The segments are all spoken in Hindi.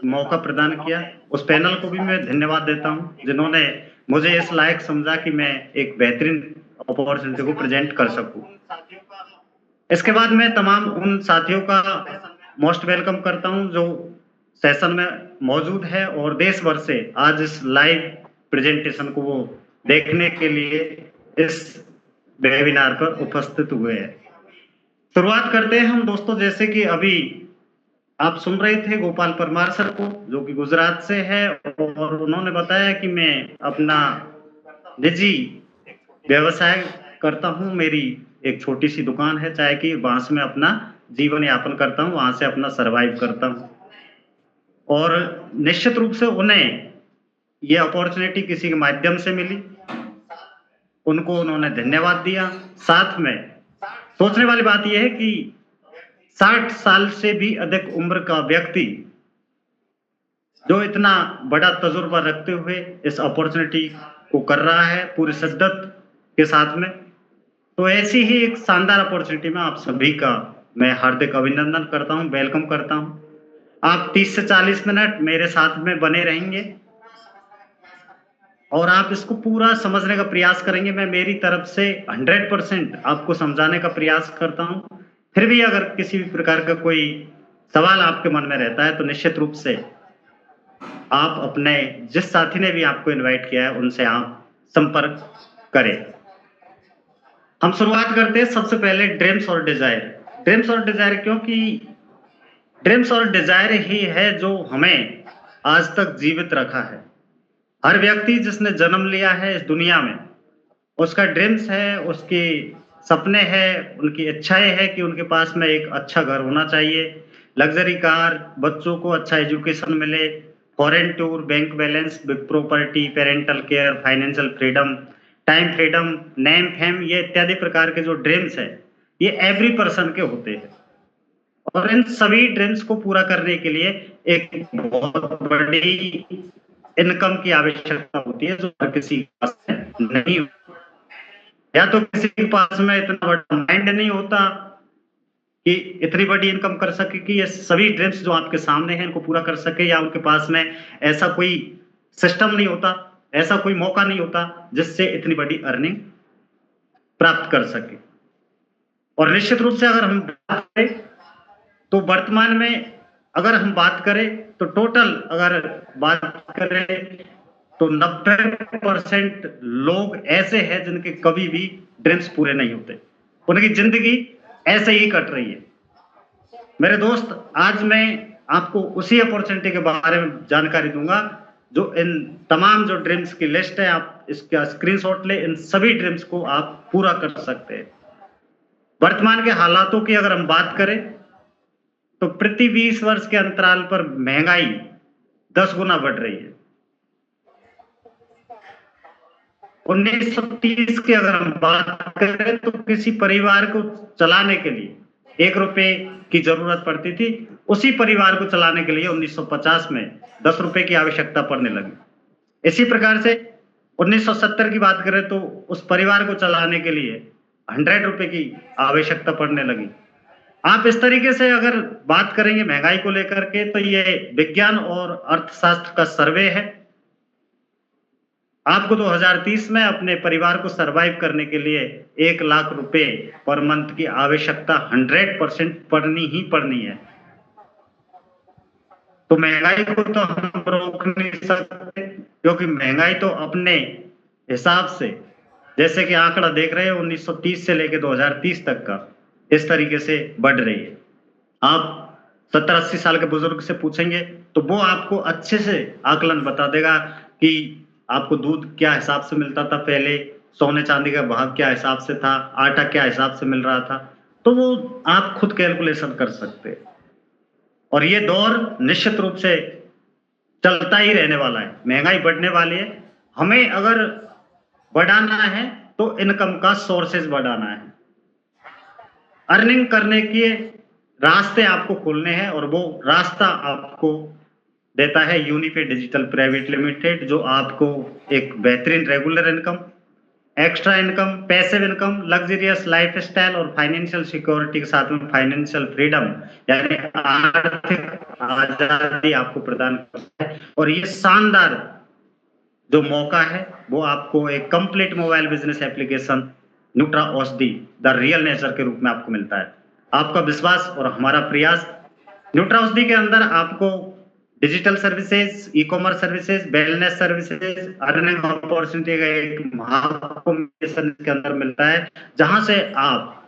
मौका प्रदान किया, उस पैनल को भी मैं धन्यवाद देता हूँ, जिन्होंने मुझे इस लायक समझा कि मैं एक बेहतरीन अपॉर्चुनिटी को प्रेज़ेंट कर सकूँ। इसके बाद मैं तमाम उन साथियों का मोस्ट वेलकम करता हूँ, जो सेशन में मौजूद है और देश भर से आज इस लाइव प्रेज़ेंटेशन को वो देखने के लिए इस वेबिनार पर उपस्थित हुए हैं। शुरुआत करते हैं हम दोस्तों, जैसे कि अभी आप सुन रहे थे गोपाल परमार सर को, जो कि गुजरात से है और उन्होंने बताया कि मैं अपना निजी व्यवसाय करता हूँ। मेरी एक छोटी-सी दुकान है चाय की, वहाँ से मैं अपना जीवन यापन करता हूँ, वहाँ से अपना सर्वाइव करता हूँ। और निश्चित रूप से उन्हें ये अपॉर्च्युनिटी किसी के माध्यम से मिली, उनको उन्होंने धन्यवाद दिया। साथ में सोचने वाली बात ये है कि 60 साल से भी अधिक उम्र का व्यक्ति, जो इतना बड़ा तजुर्बा रखते हुए इस अपॉर्च्युनिटी को कर रहा है पूरी शिद्दत के साथ में, तो ऐसी ही एक शानदार अपॉर्च्युनिटी में आप सभी का मैं हार्दिक अभिनंदन करता हूँ, वेलकम करता हूँ। आप 30 से 40 मिनट मेरे साथ में बने रहेंगे और आप इसको पूरा समझने का प्रयास करेंगे। मैं मेरी तरफ से 100% आपको समझाने का प्रयास करता हूँ। फिर भी अगर किसी भी प्रकार का कोई सवाल आपके मन में रहता है, तो निश्चित रूप से आप अपने जिस साथी ने भी आपको इनवाइट किया है, उनसे आप संपर्क करें। हम शुरुआत करते हैं सबसे पहले ड्रीम्स और डिज़ायर। ड्रीम्स और डिज़ायर, क्योंकि ड्रीम्स और डिज़ायर ही है जो हमें आज तक जीवित रखा है। हर व्यक्ति जिसने जन्म लिया है इस दुनिया में, उसका ड्रीम्स है, उसके सपने हैं, उनकी इच्छाएँ हैं कि उनके पास में एक अच्छा घर होना चाहिए, लग्ज़री कार, बच्चों को अच्छा एजुकेशन मिले, foreign tour, bank balance, big property, parental care, financial freedom, time freedom, name fame, ये इत्यादि प्रकार के जो ड्रीम्स हैं, ये एवरी पर्सन के होते हैं। और इन सभी ड्रीम्स को पूरा करने के लिए एक बहुत बड़ी इनकम की आवश्यकता होती है, जो हर किसी के पास में नहीं, या तो किसी के पास में इतना बड़ा माइंड नहीं होता कि इतनी बड़ी इनकम कर सके कि ये सभी ड्रीम्स जो आपके सामने हैं इनको पूरा कर सके, या उनके पास में ऐसा कोई सिस्टम नहीं होता, ऐसा कोई मौका नहीं होता जिससे इतनी बड़ी अर्निंग प्राप्त कर सके। और निश्चित रूप से अगर हम बात करें, तो वर्तमान में अगर हम बात करें, तो टोटल अगर बात करें, तो 90% लोग ऐसे हैं जिनके कभी भी ड्रीम्स पूरे नहीं होते। उनकी ज़िंदगी ऐसे ही कट रही है। मेरे दोस्त, आज मैं आपको उसी अपॉर्च्युनिटी के बारे में जानकारी दूँगा, जो इन तमाम जो ड्रीम्स की लिस्ट है, आप इसका स्क्रीनशॉट लें, इन सभी ड्रीम्स को आप पूरा कर सकते हैं। वर्तमान के हालातों की अगर हम बात करें, तो प्रति 20 वर्ष के अंतराल पर महँगाई 10 गुना बढ़ रही है। 1930 की अगर हम बात करें, तो किसी परिवार को चलाने के लिए ₹1 की ज़रूरत पड़ती थी। उसी परिवार को चलाने के लिए 1950 में ₹10 की आवश्यकता पड़ने लगी। इसी प्रकार से 1970 की बात करें, तो उस परिवार को चलाने के लिए ₹100 की आवश्यकता पड़ने लगी। आप इस तरीके से अगर बात करेंगे महँगाई को लेकर के, तो ये विज्ञान और अर्थशास्त्र का सर्वे है। आपको 2030 में अपने परिवार को सर्वाइव करने के लिए ₹1,00,000 पर मंथ की आवश्यकता 100% पड़नी ही पड़नी है। तो महँगाई को तो हम रोक नहीं सकते, क्योंकि महँगाई तो अपने हिसाब से, जैसे कि आंकड़ा देख रहे हैं 1930 से लेके 2030 तक का, इस तरीके से बढ़ रही है। आप 70-80 साल के बुजुर्ग से पूछेंगे, तो वो आपको अच्छे से आकलन बता देगा कि आपको दूध क्या हिसाब से मिलता था पहले, सोने-चांदी का भाव क्या हिसाब से था, आटा क्या हिसाब से मिल रहा था, तो वो आप खुद कैलकुलेशन कर सकते हैं। और ये दौर निश्चित रूप से चलता ही रहने वाला है, महँगाई बढ़ने वाली है। हमें अगर बढ़ाना है, तो इनकम का सोर्सेज़ बढ़ाना है। अर्निंग करने के रास्ते आपको खोलने हैं, और वो रास्ता आपको देता है यूनिफाइड डिजिटल प्राइवेट लिमिटेड, जो आपको एक बेहतरीन regular income, extra income, passive income, luxurious lifestyle और फाइनेंशियल सिक्योरिटी के साथ में फाइनेंशियल फ्रीडम यानी आर्थिक आज़ादी आपको प्रदान करता है और ये शानदार जो मौका है, वो आपको एक complete mobile business application Nutra औषधि द रियल नेचर के रूप में आपको मिलता है। आपका विश्वास और हमारा प्रयास न्यूट्रा औषधि के अंदर आपको digital services, e-commerce services, wellness services, earning opportunity का एक महाकॉम्बिनेशन इसके अंदर मिलता है, जहाँ से आप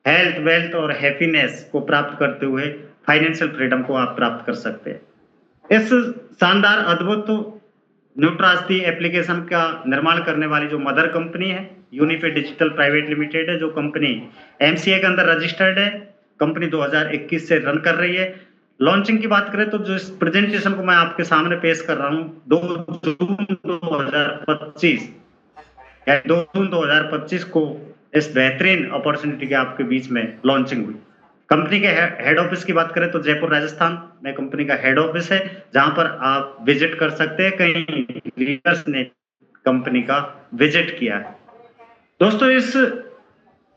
हेल्थ, वेल्थ और हैप्पीनेस को प्राप्त करते हुए फाइनेंशियल फ्रीडम को आप प्राप्त कर सकते हैं। इस शानदार अद्भुत न्यूट्रास्ती एप्लीकेशन का निर्माण करने वाली जो मदर कंपनी है, यूनिफाइड डिजिटल प्राइवेट लिमिटेड है, जो कंपनी एमसीए के अंदर रजिस्टर्ड है। कंपनी 2021 से रन कर रही है। लॉन्चिंग की बात करें तो जो इस प्रेजेंटेशन को मैं आपके सामने पेश कर रहा हूँ, 2 जून 2025 या 2 जून 2025 को इस बेहतरीन अपॉर्चुनिटी के आपके बीच में लॉन्चिंग हुई। कंपनी के हेड ऑफिस की बात करें तो जयपुर राजस्थान में कंपनी का हेड ऑफिस है, जहां पर आप विजिट कर सकते हैं। कई लीडर्स ने कंपनी का विजिट किया है। दोस्तों, इस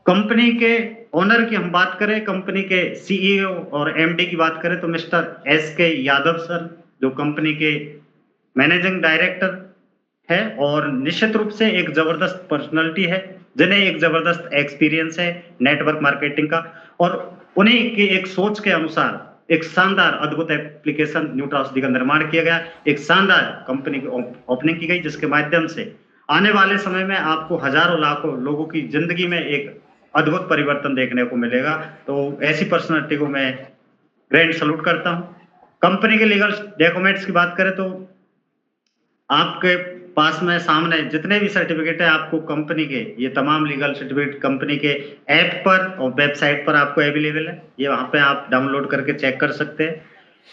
कंपनी के ओनर की हम बात करें, कंपनी के सीईओ और एमडी की बात करें तो मिस्टर एसके यादव सर, जो कंपनी के मैनेजिंग डायरेक्टर है और निश्चित रूप से एक जबरदस्त पर्सनालिटी है, जिन्हें एक जबरदस्त एक्सपीरियंस है नेटवर्क मार्केटिंग का और उन्हीं की एक सोच के अनुसार एक शानदार अद्भुत एप्लीकेशन न्यूट्रा औषधि का निर्माण किया गया। एक शानदार कंपनी की ओपनिंग की गई, जिसके माध्यम से आने वाले समय में आपको हजारों लाखों लोगों की जिंदगी में एक अद्भुत परिवर्तन देखने को मिलेगा। तो ऐसी पर्सनालिटी को मैं ग्रैंड सैल्यूट करता हूँ। कंपनी के लीगल डॉक्यूमेंट्स की बात करें तो आपके पास में सामने जितने भी सर्टिफिकेट है, आपको कंपनी के ये तमाम लीगल सर्टिफिकेट कंपनी के ऐप पर और वेबसाइट पर आपको अवेलेबल है। ये वहाँ पे आप डाउनलोड करके चेक कर सकते हैं।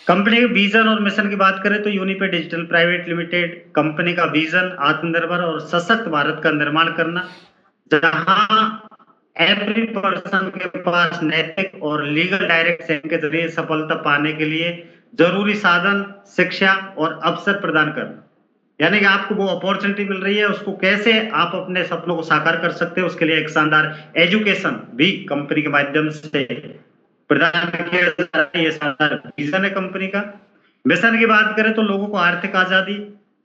कंपनी के विजन और मिशन की बात करें तो unified digital private limited company का विजन आत्मनिर्भर और सशक्त भारत का निर्माण करना, जहां एवरी पर्सन के पास नैतिक और लीगल डायरेक्शन के जरिए सफलता पाने के लिए जरूरी साधन, शिक्षा और अवसर प्रदान करना। यानी कि आपको वो अपॉर्चुनिटी मिल रही है, उसको कैसे आप अपने सपनों को साकार कर सकते हैं, उसके लिए एक शानदार एजुकेशन भी कंपनी के माध्यम से प्रदान किया जाता है। ये शानदार विजन है कंपनी का। मिशन की बात करें तो लोगों को आर्थिक आजादी,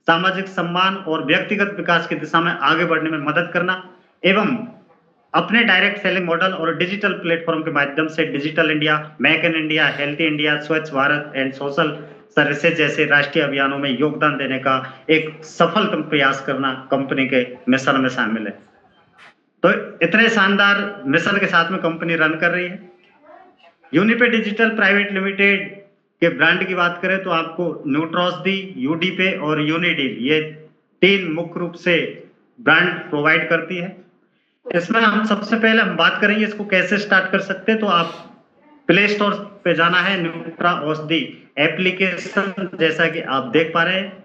सामाजिक सम्मान और व्यक्तिगत विकास की दिशा में आगे बढ़ने में मदद करना एवं अपने डायरेक्ट सेलिंग मॉडल और डिजिटल प्लेटफॉर्म के माध्यम से digital India, make in India, healthy India, स्वच्छ भारत एंड सोशल सर्विसेज जैसे राष्ट्रीय अभियानों में योगदान देने का एक सफल प्रयास करना कंपनी के मिशन में शामिल है। तो इतने शानदार मिशन के साथ में कंपनी रन कर रही है। यूनिफाइड डिजिटल प्राइवेट लिमिटेड के ब्रांड की बात करें तो आपको न्यूट्रा औषधि, यूडीपे और यूनिडील, ये 3 मुख्य रूप से ब्रांड प्रोवाइड करती है। इसमें हम सबसे पहले हम बात करेंगे इसको कैसे स्टार्ट कर सकते हैं। तो आप प्ले स्टोर पे जाना है, न्यूट्रा औषधि एप्लीकेशन जैसा कि आप देख पा रहे हैं,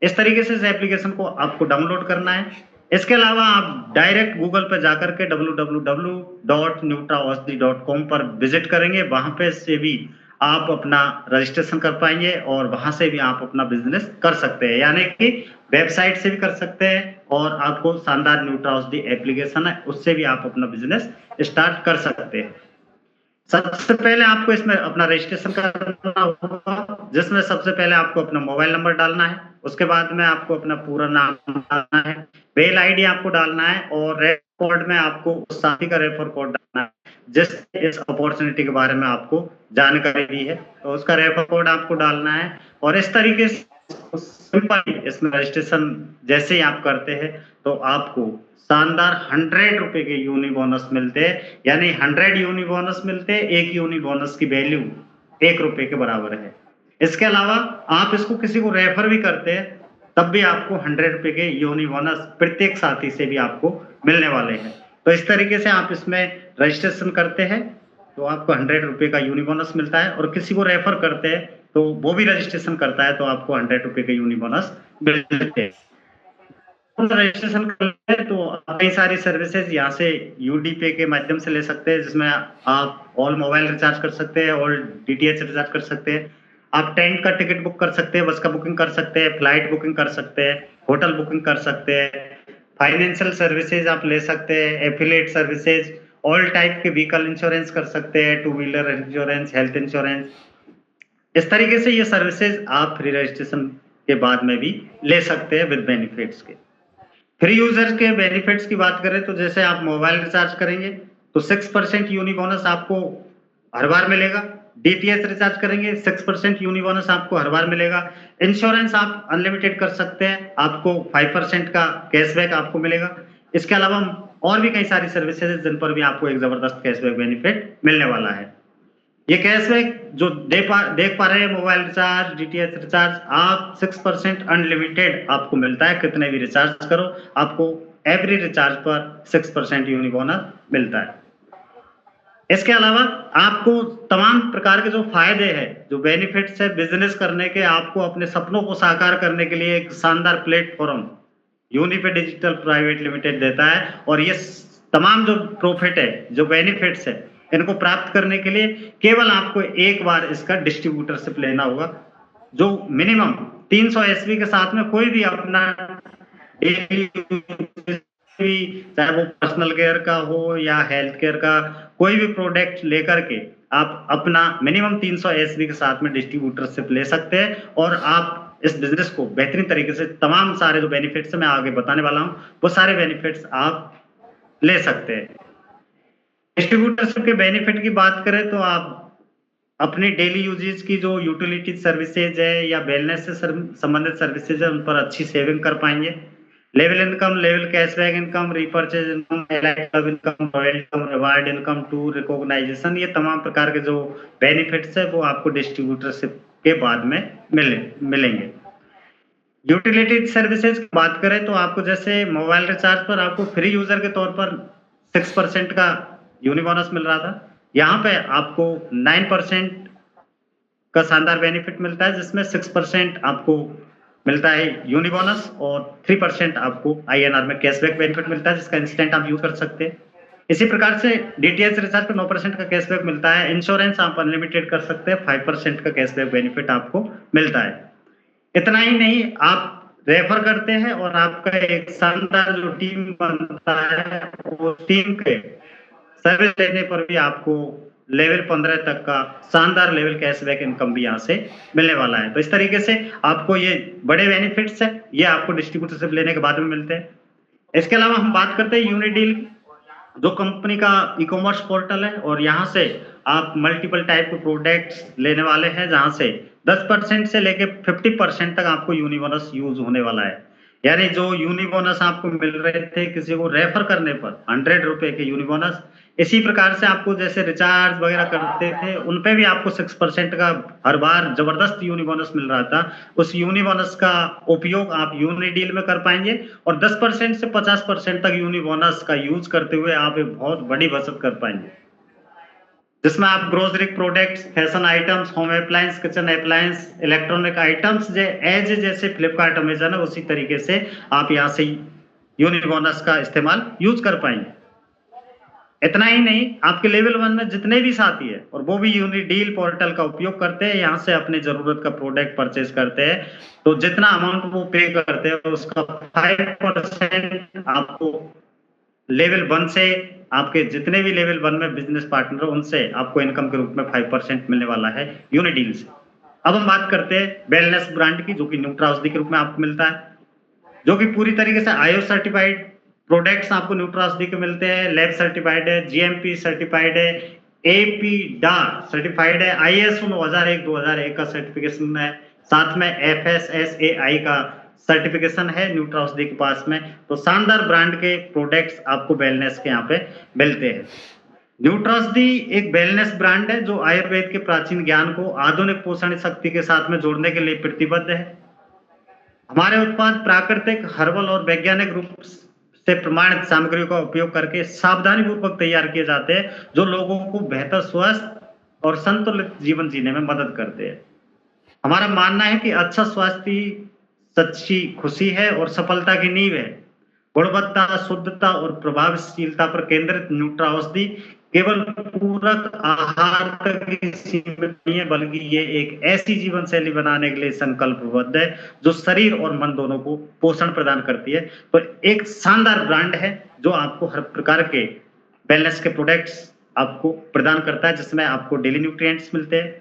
इस तरीके से इस एप्लीकेशन को आपको डाउनलोड करना है। इसके अलावा आप डायरेक्ट गूगल पे जाकर के www.nutraaushadhi.com पर विजिट करेंगे, वहां पे से भी आप अपना रजिस्ट्रेशन कर पाएंगे और वहां से भी आप अपना बिजनेस कर सकते हैं। यानी कि वेबसाइट से भी कर सकते हैं और आपको शानदार न्यूट्रा औषधि एप्लीकेशन है, उससे भी आप अपना बिजनेस स्टार्ट कर सकते हैं। सबसे पहले आपको इसमें अपना रजिस्ट्रेशन करना होगा, जिसमें सबसे पहले आपको अपना मोबाइल नंबर डालना है, उसके बाद में आपको अपना पूरा नाम डालना है, मेल आईडी आपको डालना है और रेफर कोड में आपको उस साथी का रेफर कोड डालना है जिसने इस अपॉर्चुनिटी के बारे में आपको जानकारी दी है, तो उसका रेफर कोड आपको डालना है। और इस तरीके से सिंपल इसमें रजिस्ट्रेशन जैसे ही आप करते हैं तो आपको शानदार 100 रुपए के यूनि बोनस मिलते हैं। यानी 100 यूनि बोनस मिलते हैं। एक यूनि बोनस की वैल्यू 1 रुपए के बराबर है। इसके अलावा आप इसको किसी को रेफर भी करते हैं तब भी आपको 100 रुपए के यूनि बोनस प्रत्येक साथी से भी आपको मिलने वाले हैं। तो इस तरीके से आप इसमें रजिस्ट्रेशन करते हैं तो आपको 100 रुपए का यूनि बोनस मिलता है और किसी को रेफर करते हैं तो वो भी रजिस्ट्रेशन करता है तो आपको 100 रुपए के यूनि बोनस मिलते हैं। रजिस्ट्रेशन करते हैं तो कई सारी सर्विसेज यहाँ से यूडी पे के माध्यम से ले सकते हैं, जिसमें आप ऑल मोबाइल रिचार्ज कर सकते हैं, ऑल डीटीएच रिचार्ज कर सकते हैं, आप टेंट का टिकट बुक कर सकते हैं, बस का बुकिंग कर सकते हैं, फ्लाइट बुकिंग कर सकते हैं, होटल बुकिंग कर सकते हैं, फाइनेंशियल सर्विसेज आप ले सकते हैं, एफिलिएट सर्विसेज, ऑल टाइप के व्हीकल इंश्योरेंस कर सकते हैं, two wheeler insurance, health insurance. इस तरीके से ये सर्विसेज आप फ्री रजिस्ट्रेशन के बाद में भी ले सकते हैं विद बेनिफिट्स के। फ्री यूजर्स के बेनिफिट्स की बात करें तो जैसे आप मोबाइल रिचार्ज करेंगे तो 6% यूनी बोनस आपको हर बार मिलेगा। डीटीएच रिचार्ज करेंगे 6% यूनी बोनस आपको हर बार मिलेगा। इंश्योरेंस आप अनलिमिटेड कर सकते हैं, आपको 5% का कैशबैक आपको मिलेगा। इसके अलावा और भी कई सारी सर्विसेज हैं जिन पर भी आपको एक जबरदस्त कैशबैक बेनिफिट मिलने वाला है। ये कैशबैक जो देख पा रहे हैं मोबाइल रिचार्ज, डीटीएच रिचार्ज, आप 6% अनलिमिटेड आपको मिलता है। कितने भी रिचार्ज करो आपको एवरी रिचार्ज पर 6% यूनी बोनस मिलता है। इसके अलावा आपको तमाम प्रकार के जो फायदे हैं, जो बेनिफिट्स है बिजनेस करने के, आपको अपने सपनों को साकार करने के लिए एक शानदार platform unified digital private limited देता है। और ये तमाम जो प्रॉफिट है, जो बेनिफिट्स है, इनको प्राप्त करने के लिए केवल आपको एक बार इसका डिस्ट्रीब्यूटरशिप लेना होगा, जो मिनिमम 300 एसबी के साथ में कोई भी अपना डेली चाहे वो पर्सनल केयर का हो या हेल्थ केयर का कोई भी प्रोडक्ट लेकर के आप अपना मिनिमम 300 एसबी के साथ में डिस्ट्रीब्यूटरशिप ले सकते हैं और आप इस बिजनेस को बेहतरीन तरीके से तमाम सारे जो बेनिफिट्स मैं आगे बताने वाला हूं वो सारे बेनिफिट्स आप ले सकते हैं। डिस्ट्रीब्यूटरशिप के बेनिफिट की बात करें तो आप अपनी डेली यूजेज की जो यूटिलिटी सर्विसेज है या वेलनेस से संबंधित सर्विसेज है उन पर अच्छी सेविंग कर पाएंगे। Level income, level cashback income, repurchase income, club income, royal income, reward income, to recognization, ये तमाम प्रकार के जो बेनिफिट्स है वो आपको डिस्ट्रीब्यूटरशिप के बाद में मिलेंगे। यूटिलिटी सर्विसेज की बात करें तो आपको जैसे मोबाइल रिचार्ज पर आपको फ्री यूजर के तौर पर 6% का यूनी बोनस मिल रहा था, यहाँ पे आपको 9% का शानदार बेनिफिट मिलता है, जिसमें 6% आपको मिलता है यूनी बोनस और 3% आपको आईएनआर में कैशबैक बेनिफिट मिलता है, जिसका इंस्टेंट आप यूज कर सकते हैं। इसी प्रकार से डीटीएच रिचार्ज पर 9% का कैशबैक मिलता है। इंश्योरेंस आप अनलिमिटेड कर सकते हैं, 5% का कैशबैक बेनिफिट आपको मिलता है। इतना ही नहीं, आप रेफर करते हैं और आपका एक शानदार जो टीम बनता है, वो टीम के सर्विस लेने पर भी आपको लेवल 15 तक का शानदार लेवल कैशबैक इनकम भी यहाँ से मिलने वाला है। तो इस तरीके से आपको ये बड़े बेनिफिट्स है, ये आपको डिस्ट्रीब्यूटरशिप लेने के बाद में मिलते हैं। इसके अलावा हम बात करते हैं यूनिडील, जो कंपनी का ई कॉमर्स पोर्टल है और यहाँ से आप मल्टीपल टाइप के प्रोडक्ट्स लेने वाले हैं, जहाँ से 10% से लेके 50% तक आपको यूनी बोनस यूज होने वाला है। यानी जो यूनी बोनस आपको मिल रहे थे किसी को रेफर करने पर 100 रुपए के यूनी बोनस, इसी प्रकार से आपको जैसे रिचार्ज वगैरह करते थे उन पे भी आपको 6% का हर बार जबरदस्त यूनी बोनस मिल रहा था। उस यूनी बोनस का उपयोग आप यूनी डील में कर पाएंगे और 10% से 50% तक यूनी बोनस का यूज करते हुए आप एक बहुत बड़ी बचत कर पाएंगे, जिसमें आप grocery products, fashion items, home appliance, kitchen appliance, electronic items जैसे फ्लिपकार्ट, अमेजन है, उसी तरीके से आप यहाँ से यूनिट बोनस का इस्तेमाल यूज कर पाएंगे। इतना ही नहीं, आपके लेवल 1 में जितने भी साथी है और वो भी यूनिडील पोर्टल का उपयोग करते हैं, यहाँ से अपनी जरूरत का प्रोडक्ट परचेज करते हैं, तो जितना अमाउंट वो पे करते हैं उसका 5% आपको लेवल 1 से, आपके जितने भी लेवल 1 में बिजनेस पार्टनर हो उनसे आपको इनकम के रूप में 5% मिलने वाला है यूनिडील से। अब हम बात करते हैं वेलनेस ब्रांड की, जो कि न्यूट्रा औषधि के रूप में आपको मिलता है, जो कि पूरी तरीके से आईओ सर्टिफाइड प्रोडक्ट्स आपको न्यूट्रा औषधि के मिलते हैं। लैब सर्टिफाइड है, जीएमपी सर्टिफाइड है, एपीडार सर्टिफाइड है, आईएसओ 9001-2001 का सर्टिफिकेशन है, साथ में एफएसएसएआई का सर्टिफिकेशन है न्यूट्रा औषधि के पास में। तो शानदार ब्रांड के प्रोडक्ट्स आपको वेलनेस के यहाँ पे मिलते हैं। न्यूट्रा औषधि एक वेलनेस ब्रांड है जो आयुर्वेद के प्राचीन ज्ञान को आधुनिक पोषण शक्ति के साथ में जोड़ने के लिए प्रतिबद्ध है। हमारे उत्पाद प्राकृतिक, हर्बल और वैज्ञानिक रूप से प्रमाणित सामग्रियों का उपयोग करके सावधानी पूर्वक तैयार किए जाते हैं, जो लोगों को बेहतर स्वस्थ और संतुलित जीवन जीने में मदद करते हैं। हमारा मानना है कि अच्छा स्वास्थ्य सच्ची खुशी है और सफलता की नींव है। गुणवत्ता, शुद्धता और प्रभावशीलता पर केंद्रित न्यूट्रा औषधि केवल पूरक आहार तक ही सीमित नहीं है, बल्कि ये एक ऐसी जीवन शैली बनाने के लिए संकल्पबद्ध है, जो शरीर और मन दोनों को पोषण प्रदान करती है। तो एक शानदार ब्रांड है, जो आपको हर प्रकार के वेलनेस के प्रोडक्ट्स आपको प्रदान करता है, जिसमें आपको डेली न्यूट्रिएंट्स मिलते हैं,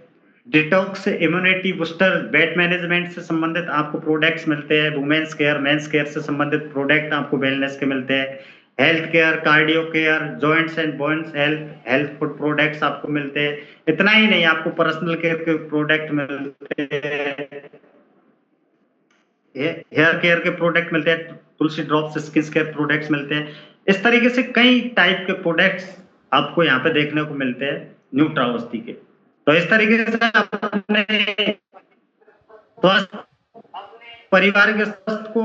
detox, immunity booster, weight management से संबंधित आपको प्रोडक्ट्स मिलते हैं, वुमेन्स केयर, मेंस केयर से संबंधित प्रोडक्ट आपको वेलनेस के मिलते हैं, health care, cardio care, joints and bones health, health food products आपको मिलते हैं। इतना ही नहीं, आपको पर्सनल केयर के प्रोडक्ट मिलते हैं, हेयर केयर के प्रोडक्ट मिलते हैं, तुलसी ड्रॉप्स स्किन केयर प्रोडक्ट्स मिलते हैं। इस तरीके से कई टाइप के प्रोडक्ट्स आपको यहाँ पे देखने को मिलते हैं न्यूट्रावस्ती के। तो इस तरीके से अपने स्वस्थ परिवार के स्वास्थ्य को,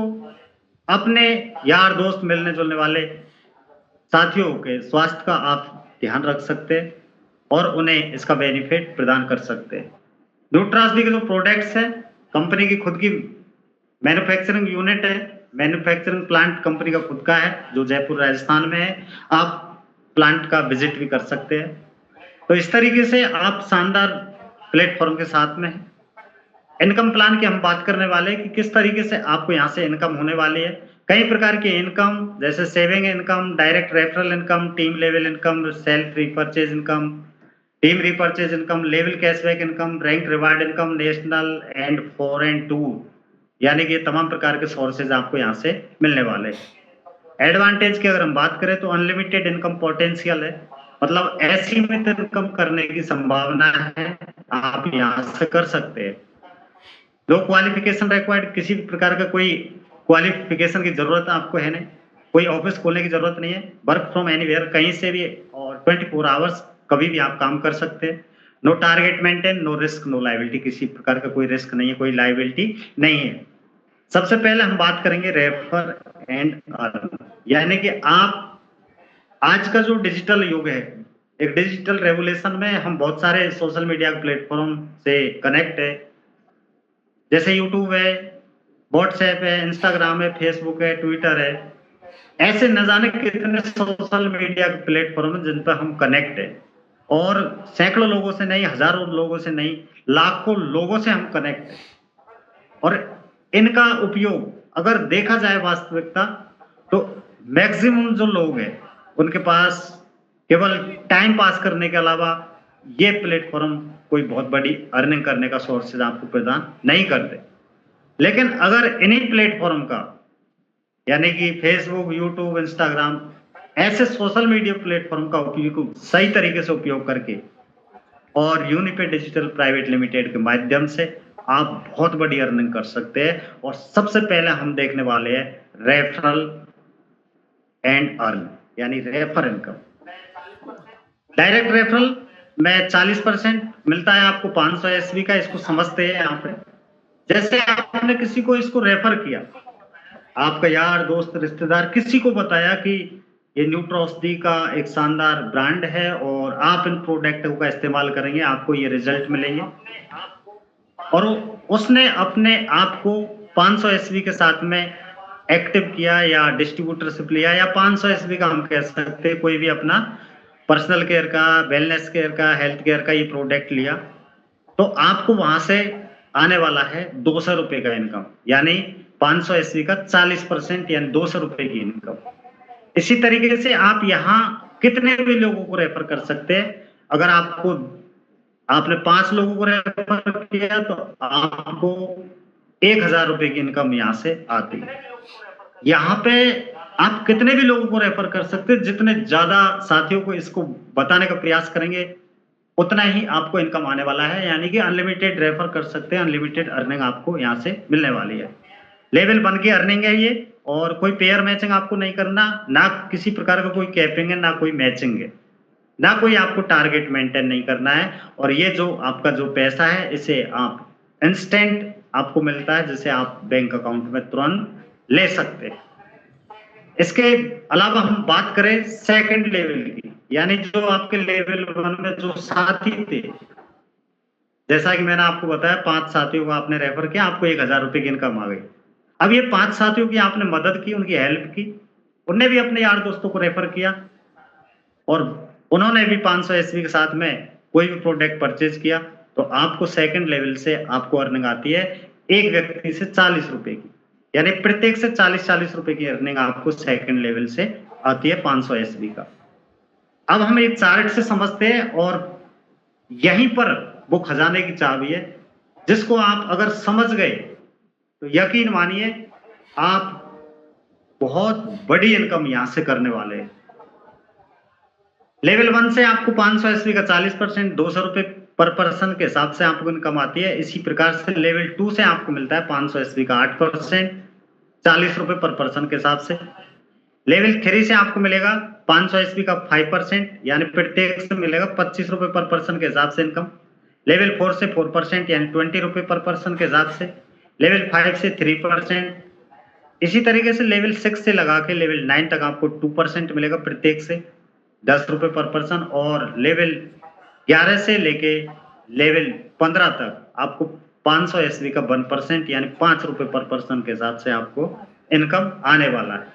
अपने यार दोस्त मिलने जुलने वाले साथियों के स्वास्थ्य का आप ध्यान रख सकते हैं और उन्हें इसका बेनिफिट प्रदान कर सकते हैं। न्यूट्रावस्ती के जो प्रोडक्ट्स हैं, कंपनी की खुद की मैन्युफैक्चरिंग यूनिट है, मैन्युफैक्चरिंग प्लांट कंपनी का खुद का है, जो जयपुर राजस्थान में है। आप प्लांट का विजिट भी कर सकते हैं। तो इस तरीके से आप शानदार प्लेटफॉर्म के साथ में हैं। इनकम प्लान की हम बात करने वाले हैं कि किस तरीके से आपको यहाँ से इनकम होने वाली है। कई प्रकार की इनकम, जैसे saving income, direct referral income, team level income, self repurchase income, team repurchase income, level cashback income, rank reward income, national and foreign tour, यानी कि तमाम प्रकार के सोर्सेज आपको यहाँ से मिलने वाले हैं। एडवांटेज की अगर हम बात करें तो अनलिमिटेड इनकम पोटेंशियल है, मतलब असीमित इनकम करने की संभावना है, आप यहाँ से कर सकते हैं। नो क्वालिफिकेशन रिक्वायर्ड, किसी भी प्रकार का कोई क्वालिफिकेशन की जरूरत आपको है नहीं, कोई ऑफिस खोलने की जरूरत नहीं है, वर्क फ्रॉम एनीवेयर, कहीं से भी, और 24 आवर्स कभी भी आप काम कर सकते हैं। No target maintain, no risk, no liability, किसी प्रकार का कोई रिस्क नहीं है, कोई लायबिलिटी नहीं है। सबसे पहले हम बात करेंगे रेफर एंड अर्न, यानी कि आप, आज का जो डिजिटल युग है, एक डिजिटल रेवोल्यूशन में हम बहुत सारे सोशल मीडिया प्लेटफॉर्म से कनेक्ट है, जैसे यूट्यूब है, व्हाट्सएप है, इंस्टाग्राम है, फेसबुक है, ट्विटर है। ऐसे न जाने कितने सोशल मीडिया प्लेटफॉर्म हैं जिन पर हम कनेक्ट है, और सैकड़ों लोगों से नहीं, हजारों लोगों से नहीं, लाखों लोगों से हम कनेक्ट है। और इनका उपयोग अगर देखा जाए वास्तविकता, तो मैक्सिमम जो लोग हैं उनके पास केवल टाइम पास करने के अलावा ये प्लेटफॉर्म कोई बहुत बड़ी अर्निंग करने का सोर्सेज आपको प्रदान नहीं करते। लेकिन अगर इन्हीं प्लेटफॉर्म का, यानी कि फेसबुक, यूट्यूब, इंस्टाग्राम, ऐसे सोशल मीडिया प्लेटफॉर्म का उपयोग सही तरीके से उपयोग करके और यूनिफाइड डिजिटल प्राइवेट लिमिटेड के माध्यम से आप बहुत बड़ी अर्निंग कर सकते हैं। और सबसे पहले हम देखने वाले हैं रेफरल एंड अर्न, यानी रेफर इनकम। डायरेक्ट रेफरल में 40% मिलता है आपको 500 एसवी का, इसको समझते हैं यहाँ पे। जैसे आपने किसी को इसको रेफर किया, आपका यार दोस्त रिश्तेदार किसी को बताया कि ये न्यूट्रावस्ती का एक शानदार ब्रांड है और आप इन प्रोडक्टों का इस्तेमाल करेंगे, आपको ये रिजल्ट मिलेंगे, और उसने अपने आप को 500 एसवी के साथ में एक्टिव किया या डिस्ट्रीब्यूटरशिप लिया, या 500 एसवी का हम कह सकते हैं कोई भी अपना पर्सनल केयर का, वेलनेस केयर का, हेल्थ केयर का ये प्रोडक्ट लिया, तो आपको वहां से आने वाला है 200 रुपए का इनकम, यानी 500 एसवी का 40%, यानी 200 रुपए की इनकम। इसी तरीके से आप यहाँ कितने भी लोगों को रेफर कर सकते हैं। अगर आपने 5 लोगों को रेफर किया तो आपको 1000 रुपए की इनकम यहाँ से आती है। यहाँ पे आप कितने भी लोगों को रेफर कर सकते हैं, जितने ज्यादा साथियों को इसको बताने का प्रयास करेंगे उतना ही आपको इनकम आने वाला है, यानी कि अनलिमिटेड रेफर कर सकते हैं, अनलिमिटेड अर्निंग आपको यहाँ से मिलने वाली है। लेवल 1 की अर्निंग है ये, और कोई पेयर मैचिंग आपको नहीं करना, ना किसी प्रकार का कोई कैपिंग है, ना कोई मैचिंग है, ना कोई आपको टारगेट मेंटेन नहीं करना है। और ये जो आपका जो पैसा है, इसे आप इंस्टेंट आपको मिलता है, जिसे आप बैंक अकाउंट में तुरंत ले सकते हैं। इसके अलावा हम बात करें सेकंड लेवल की, यानी जो आपके लेवल 1 में जो साथी थे, जैसा कि मैंने आपको बताया 5 साथियों को आपने रेफर किया, आपको 1000 रुपए की इनकम आ गई। अब ये 5 साथियों की आपने मदद की, उनकी हेल्प की, उनने भी अपने यार दोस्तों को रेफर किया, और उन्होंने भी 500 एसवी के साथ में कोई भी प्रोडक्ट परचेज किया तो आपको सेकंड लेवल से आपको अर्निंग आती है एक व्यक्ति से 40 रुपए की, यानी प्रत्येक से 40-40 रुपए की अर्निंग आपको सेकंड लेवल से आती है 500 एसवी का। अब हम एक चार्ट से समझते हैं और यहीं पर वो खजाने की चाबी है जिसको आप अगर समझ गए तो यकीन मानिए आप बहुत बड़ी इनकम यहां से करने वाले हैं। लेवल 1 से आपको 500 एसवी का 40%, 200 रुपए पर पर्सन के हिसाब से आपको इनकम आती है। इसी प्रकार से लेवल 2 से आपको मिलता है 500 एसवी का 8%, 40 रुपए पर पर्सन के हिसाब से। लेवल 3 से आपको मिलेगा 500 एसवी का 5%, यानी प्रत्येक से मिलेगा 25 रुपए पर पर्सन के हिसाब से इनकम। लेवल 4 से 4%, यानी 20 रुपए पर पर्सन के हिसाब से। लेवल 5 से 3%। इसी तरीके से लेवल 6 से लगा के लेवल 9 तक आपको 2% मिलेगा प्रत्येक से, 10 रुपए पर पर्सन। और लेवल 11 से लेके लेवल 15 तक आपको 500 एसवी का 1%, यानी 5 रुपए पर पर्सन के हिसाब से आपको इनकम आने वाला है।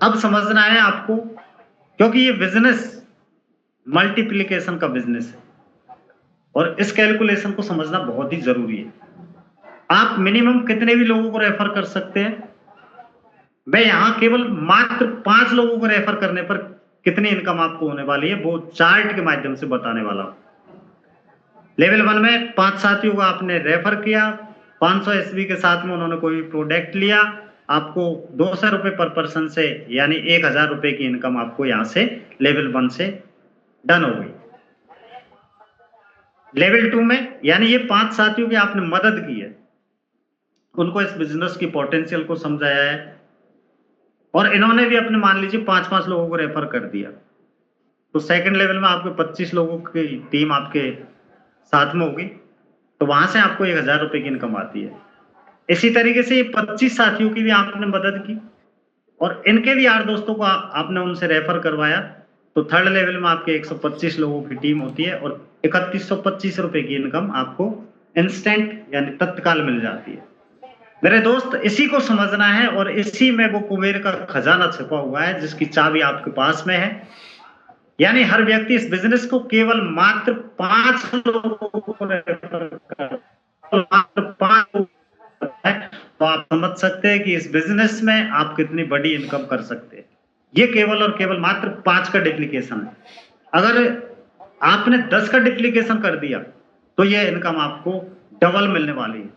अब समझना है आपको, क्योंकि ये बिजनेस मल्टीप्लिकेशन का बिजनेस है और इस कैलकुलेशन को समझना बहुत ही जरूरी है। आप मिनिमम कितने भी लोगों को रेफर कर सकते हैं। मैं यहां केवल मात्र 5 लोगों को रेफर करने पर कितनी इनकम आपको होने वाली है वो चार्ट के माध्यम से बताने वाला हूं। लेवल 1 में 5 साथियों को आपने रेफर किया, 500 एसवी के साथ में उन्होंने कोई प्रोडक्ट लिया, आपको 200 रुपए पर पर्सन से यानी 1000 रुपए की इनकम आपको यहां से लेवल 1 से डन हो गई। लेवल 2 में यानी ये 5 साथियों की आपने मदद की है, उनको इस बिजनेस की पोटेंशियल को समझाया है और इन्होंने भी अपने मान लीजिए 5-5 लोगों को रेफर कर दिया, तो सेकंड लेवल में आपके 25 लोगों की टीम आपके साथ में होगी, तो वहां से आपको 1000 रुपए की इनकम आती है। इसी तरीके से ये 25 साथियों की भी आपने मदद की और इनके भी यार दोस्तों को आपने उनसे रेफर करवाया, तो थर्ड लेवल में आपके 125 लोगों की टीम होती है और 3125 रुपए की इनकम आपको इंस्टेंट यानी तत्काल मिल जाती है। मेरे दोस्त इसी को समझना है और इसी में वो कुबेर का खजाना छिपा हुआ है जिसकी चाबी आपके पास में है। यानी हर व्यक्ति इस बिजनेस को केवल मात्र 5 लोगों को रेफर कर, मात्र 5 है, तो आप समझ सकते हैं कि इस बिजनेस में आप कितनी बड़ी इनकम कर सकते हैं। ये केवल और केवल मात्र 5 का डुप्लीकेशन है। अगर आपने 10 का डुप्लीकेशन कर दिया तो ये इनकम आपको डबल मिलने वाली है।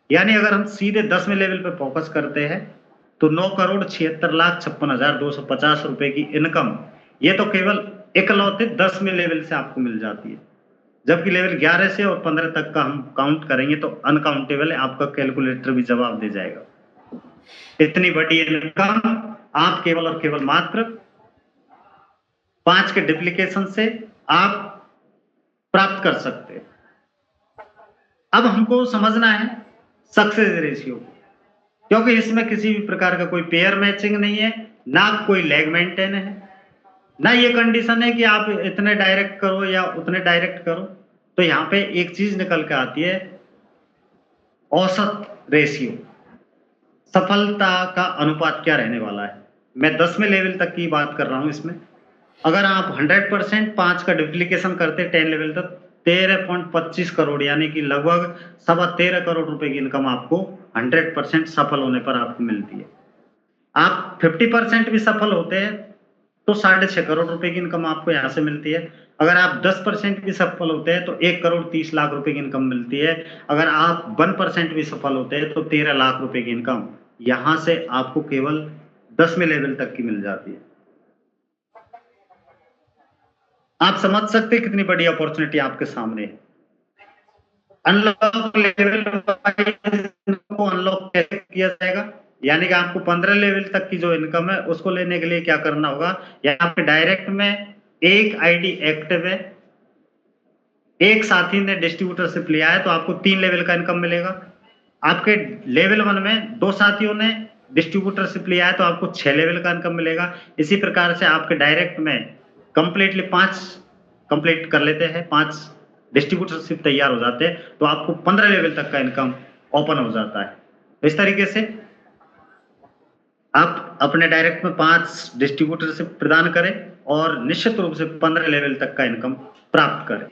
यानी अगर हम सीधे 10वें लेवल पे फोकस करते हैं तो 9,76,56,250 रुपए की इनकम ये तो केवल इकलौते 10वें लेवल से आपको मिल जाती है, जबकि लेवल 11 से और 15 तक का हम काउंट करेंगे तो अनकाउंटेबल है, आपका कैलकुलेटर भी जवाब दे जाएगा। इतनी बड़ी इनकम आप केवल और केवल मात्र 5 के डुप्लीकेशन से आप प्राप्त कर सकते हैं। अब हमको समझना है सक्सेस रेशियो, क्योंकि इसमें किसी भी प्रकार का कोई पेयर मैचिंग नहीं है, ना कोई लैग मेंटेन है, ना ये कंडीशन है कि आप इतने डायरेक्ट करो या उतने डायरेक्ट करो। तो यहाँ पे एक चीज निकल के आती है औसत रेशियो, सफलता का अनुपात क्या रहने वाला है। मैं 10वें लेवल तक की बात कर रहा हूं। इसमें अगर आप 100% 5 का डुप्लीकेशन करते 10 लेवल तक 13.25 करोड़ यानी कि लगभग 13.25 करोड़ रुपए की इनकम आपको 100% सफल होने पर आपको मिलती है। आप 50% भी सफल होते हैं तो 6.5 करोड़ रुपए की इनकम आपको यहां से मिलती है। अगर आप 10% भी सफल होते हैं तो 1,30,00,000 रुपए की इनकम मिलती है। अगर आप 1% भी सफल होते हैं तो 13 लाख रुपए की इनकम यहां से आपको केवल 10वें लेवल तक की मिल जाती है। आप समझ सकते हैं कितनी बड़ी अपॉर्चुनिटी आपके सामने है। अनलॉक लेवल को अनलॉक कैसे किया जाएगा, यानी कि आपको 15 लेवल तक की जो इनकम है उसको लेने के लिए क्या करना होगा। यहाँ पे डायरेक्ट में एक आईडी एक्टिव है, एक साथी ने डिस्ट्रीब्यूटरशिप लिया है तो आपको 3 लेवल का इनकम मिलेगा। आपके लेवल 1 में 2 साथियों ने डिस्ट्रीब्यूटरशिप लिया है तो आपको 6 लेवल का इनकम मिलेगा। इसी प्रकार से आपके डायरेक्ट में कंप्लीटली 5 कंप्लीट कर लेते हैं, 5 डिस्ट्रीब्यूटरशिप तैयार हो जाते हैं तो आपको 15 लेवल तक का इनकम ओपन हो जाता है। तो इस तरीके से आप अपने डायरेक्ट में 5 डिस्ट्रीब्यूटरशिप प्रदान करें और निश्चित रूप से 15 लेवल तक का इनकम प्राप्त करें।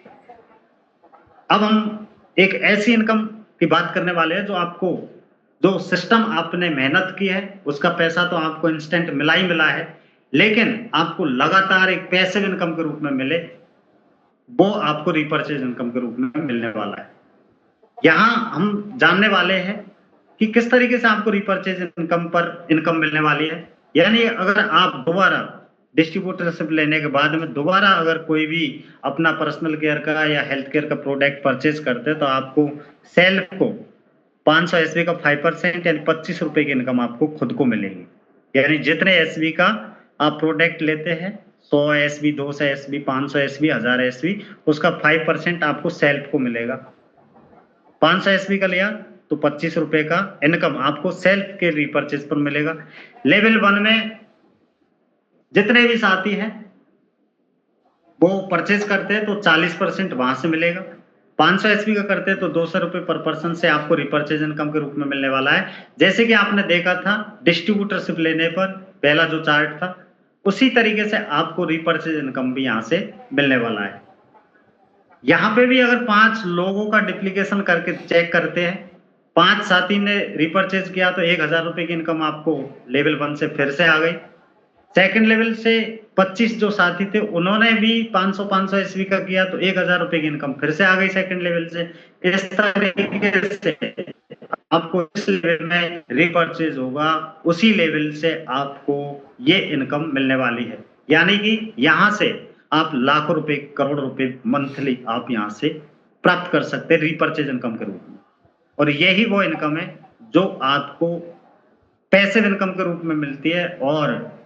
अब हम एक ऐसी इनकम की बात करने वाले हैं जो सिस्टम आपने मेहनत की है, उसका पैसा तो आपको इंस्टेंट मिला ही मिला है, लेकिन आपको लगातार एक पैसिव इनकम के रूप में मिले, वो आपको रीपर्चेज इनकम के रूप में मिलने वाला है। यहाँ हम जानने वाले हैं कि किस तरीके से आपको रीपर्चेज इनकम पर इनकम मिलने वाली है। यानी अगर आप दोबारा डिस्ट्रीब्यूटरशिप लेने के बाद में दोबारा अगर कोई भी अपना पर्सनल केयर का या हेल्थ केयर का प्रोडक्ट परचेज करते हैं, तो आपको सेल्फ को 500 एसवी का 5% यानी 25 रुपए की इनकम आपको खुद को मिलेगी। यानी जितने एसवी का आप प्रोडक्ट लेते हैं, 100 एसवी, 200 एसवी, 500 एसवी, 1000 एसवी, उसका 5% आपको सेल्फ को मिलेगा। 500 एसवी का लिया तो 25 रुपए का इनकम आपको सेल्फ के रीपर्चेज पर मिलेगा। लेवल 1 में जितने भी साथी हैं वो परचेज करते हैं तो 40% वहां से मिलेगा। 500 एसपी का करते हैं तो 200 रुपए पर पर्सन से आपको रिपर्चेज इनकम के रूप में मिलने वाला है। जैसे कि आपने देखा था डिस्ट्रीब्यूटरशिप लेने पर पहला जो चार्ट था, उसी तरीके से आपको रिपर्चेज इनकम भी यहां से मिलने वाला है। यहां पे भी अगर 5 लोगों का डिप्लीकेशन करके चेक करते हैं, 5 साथी ने रिपर्चेज किया तो 1000 रुपए की इनकम आपको लेवल 1 से फिर से आ गई। सेकंड लेवल से 25 जो साथी थे उन्होंने भी 500 एसवी का किया तो 1000 रुपए की इनकम फिर से आ गई सेकंड लेवल से। इस तरीके से आपको इस लेवल में रिपर्चेज होगा, उसी लेवल से आपको ये इनकम मिलने वाली है। यानी कि यहां से आप लाखों रुपए, करोड़ रुपए मंथली आप यहां से प्राप्त कर सकते हैं रिपर्चेज इनकम के रूप में। और यही वो इनकम है जो आपको पैसिव इनकम के रूप में मिलती है और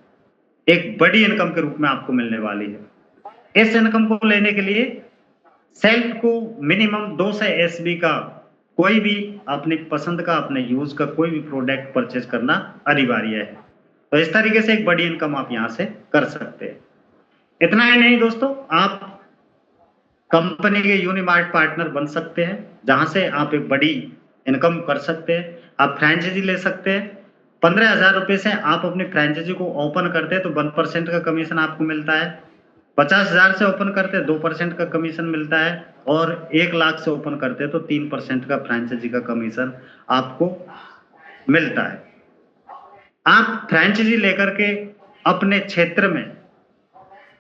एक बड़ी इनकम के रूप में आपको मिलने वाली है। इस इनकम को लेने के लिए सेल्फ को मिनिमम 200 एसबी का कोई भी अपनी पसंद का, अपने यूज का कोई भी प्रोडक्ट परचेज करना अनिवार्य है। तो इस तरीके से एक बड़ी इनकम आप यहां से कर सकते हैं। इतना ही नहीं दोस्तों, आप कंपनी के यूनिमार्ट पार्टनर बन सकते हैं, जहां से आप एक बड़ी इनकम कर सकते हैं। आप फ्रेंचाइजी ले सकते हैं। 15,000 रुपए से आप अपनी फ्रेंचाइजी को ओपन करते हैं तो 1% का कमीशन आपको मिलता है। 50,000 से ओपन करते हैं 2% का कमीशन मिलता है और 1 लाख से ओपन करते हैं तो 3% का फ्रेंचाइजी का कमीशन आपको मिलता है। आप फ्रेंचाइजी लेकर के अपने क्षेत्र में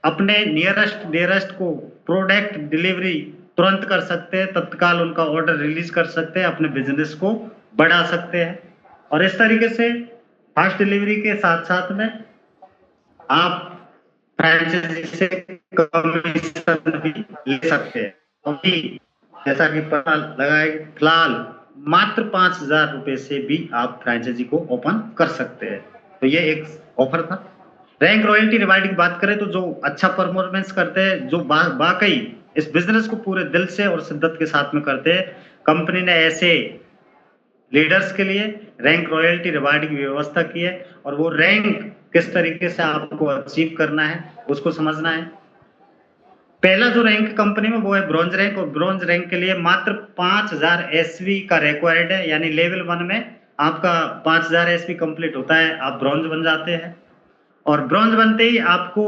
अपने नियरेस्ट को प्रोडक्ट डिलीवरी तुरंत कर सकते हैं, तत्काल उनका ऑर्डर रिलीज कर सकते हैं, अपने बिजनेस को बढ़ा सकते हैं। और इस तरीके से फास्ट डिलीवरी के साथ साथ में आप फ्रेंचाइजी से कमीशन भी ले सकते हैं। अभी जैसा कि पता लगाए, फिलहाल मात्र 5,000 रुपए से भी आप फ्रेंचाइजी को ओपन कर सकते हैं। तो ये एक ऑफर था। रैंक रॉयल्टी रिवार्ड की बात करें तो जो अच्छा परफॉर्मेंस करते हैं, जो वाकई इस बिजनेस को पूरे दिल से और शिद्दत के साथ में करते हैं, कंपनी ने ऐसे लीडर्स के लिए रैंक रॉयल्टी रिवार्ड की व्यवस्था की है। और वो रैंक किस तरीके से आपको अचीव करना है उसको समझना है। पहला जो रैंक कंपनी में वो है ब्रॉन्ज रैंक, और ब्रॉन्ज रैंक के लिए मात्र 5,000 एसवी का रिक्वायर्ड है। यानी लेवल 1 में आपका 5,000 एसवी कंप्लीट होता है, आप ब्रॉन्ज बन जाते हैं। और ब्रॉन्ज बनते ही आपको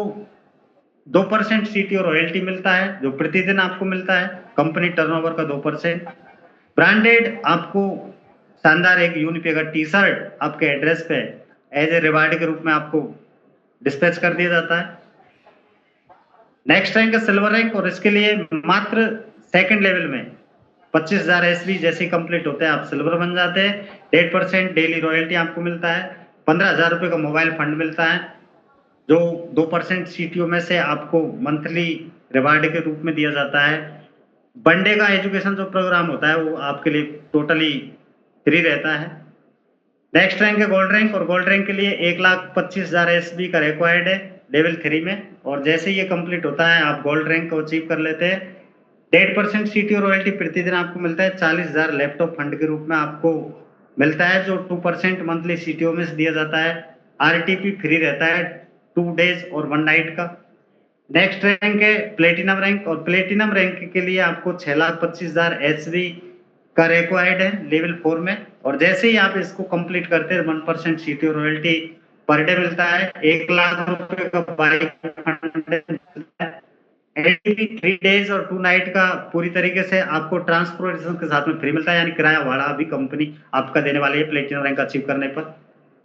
2% सीटीओ रॉयल्टी मिलता है, जो प्रतिदिन आपको मिलता है, कंपनी टर्नओवर का 2%। ब्रांडेड आपको शानदार एक यूनिपे का टी शर्ट आपके एड्रेस पे एज ए रिवार्ड के रूप में आपको डिस्पैच कर दिया जाता है। नेक्स्ट रैंक है सिल्वर रैंक, और इसके लिए मात्र सेकंड लेवल में 25,000 एसवी जैसे कंप्लीट होते हैं आप सिल्वर बन जाते हैं। 1.5% डेली रॉयल्टी आपको मिलता है। 15,000 रुपए का मोबाइल फंड मिलता है, जो 2% सीटीओ में से आपको मंथली रिवार्ड के रूप में दिया जाता है। वनडे का एजुकेशन जो प्रोग्राम होता है वो आपके लिए टोटली फ्री रहता है। नेक्स्ट रैंक है गोल्ड रैंक, और गोल्ड रैंक के लिए 1,25,000 एसबी का रिक्वायर्ड है लेवल 3 में, और जैसे ये कंप्लीट होता है आप गोल्ड रैंक को अचीव कर लेते हैं। 1.5% सीटीओ रॉयल्टी प्रतिदिन आपको मिलता है। 40,000 लैपटॉप फंड के रूप में आपको मिलता है, जो 2% मंथली सीटीओ में से दिया जाता है। आरटीपी फ्री रहता है 2 डेज और 1 नाइट का। नेक्स्ट रैंक है प्लेटिनम रैंक, और प्लेटिनम रैंक के लिए आपको 6,25,000 एसवी का रिक्वायर्ड है लेवल 4 में, और जैसे ही आप इसको कंप्लीट करते हैं 1% सीटीओ रॉयल्टी पर डे मिलता है, 1 लाख रुपए का बाइक फंड मिलता है। एलटीवी 3 डेज और 2 नाइट का पूरी तरीके से आपको ट्रांसपोर्टेशन के साथ में फ्री मिलता है, यानी किराया भाड़ा भी कंपनी आपका देने वाली है प्लेटिनम रैंक अचीव करने पर।